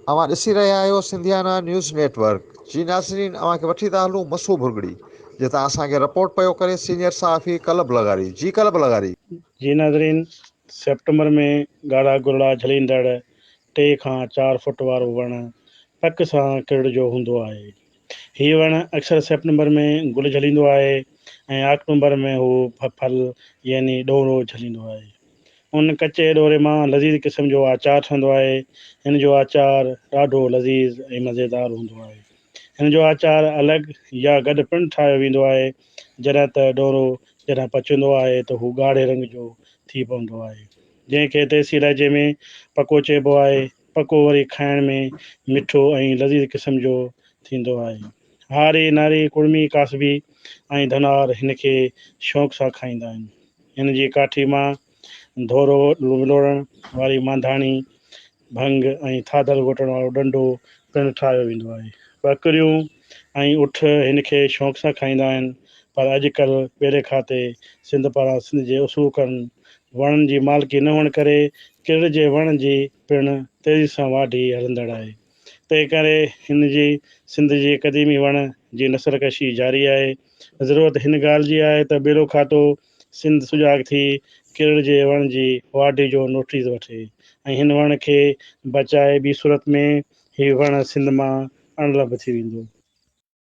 अवां ॾिसी रहिया आहियो सिंधियाना न्यूज़ नेटवर्क। जी नाज़रीन, अवां खे वठी था हलूं مسوڀرڳڙي जितां असांखे रिपोर्ट पियो करे सीनियर सहाफ़ी कलब लग़ारी। जी कलब लग़ारी। जी नाज़रीन, सेप्टेंबर में ॻाढ़ा गुरड़ा झलींदड़ 3 खां 4 फुट वारो वण पक सां किरड़जो हूंदो आहे। हीउ वण अक्सर सेप्टेंबर में गुल झलींदो आहे ऐं अक्टूबर में हू फल यानी ॾोरो झलींदो आहे। उन कचे ॾोरे मां लज़ीज़ क़िस्म जो आचार ठहंदो आहे। हिन जो आचार ॾाढो लज़ीज़ ऐं मज़ेदार हूंदो आहे। हिन जो आचार अलॻि या गॾु पिणु ठाहियो वेंदो आहे। जॾहिं त ॾोरो जॾहिं पचंदो आहे त हू ॻाढ़े रंग जो थी पवंदो आहे, जंहिंखे देसी लहजे में पको चइबो आहे। पको वरी खाइण में मिठो ऐं लज़ीज़ क़िस्म जो थींदो आहे। हारी नारी कुड़मी कासबी ऐं धनार हिन खे शौक़ सां खाईंदा आहिनि। हिन जी काठी मां धोरो विलोड़ण वारी मांधाणी, भंग ऐं थाधल घोटण वारो डंडो पिणु ठाहियो वेंदो आहे। ॿकरियूं ऐं उठ हिन खे शौक़ सां खाईंदा आहिनि। पर अॼुकल्ह ॿेड़े खाते सिंध पारां सिंध जे उसूलनि वणनि जी मालिकी न हुअण करे किरड़ जे वण जी पिणु तेज़ी सां वाढी हलंदड़ आहे। तंहिं करे हिन जी सिंध जी क़दीमी वण जी नसलकशी जारी आहे। ज़रूरत हिन ॻाल्हि जी आहे त ॿेड़ो खातो सिंध सुजाॻ थी किरड़ जे वण जी वाढी जो नोटिस वठे ऐं हिन वण खे बचाए ॿी सूरत में हीउ वण सिंध मां अणलभ थी वेंदो।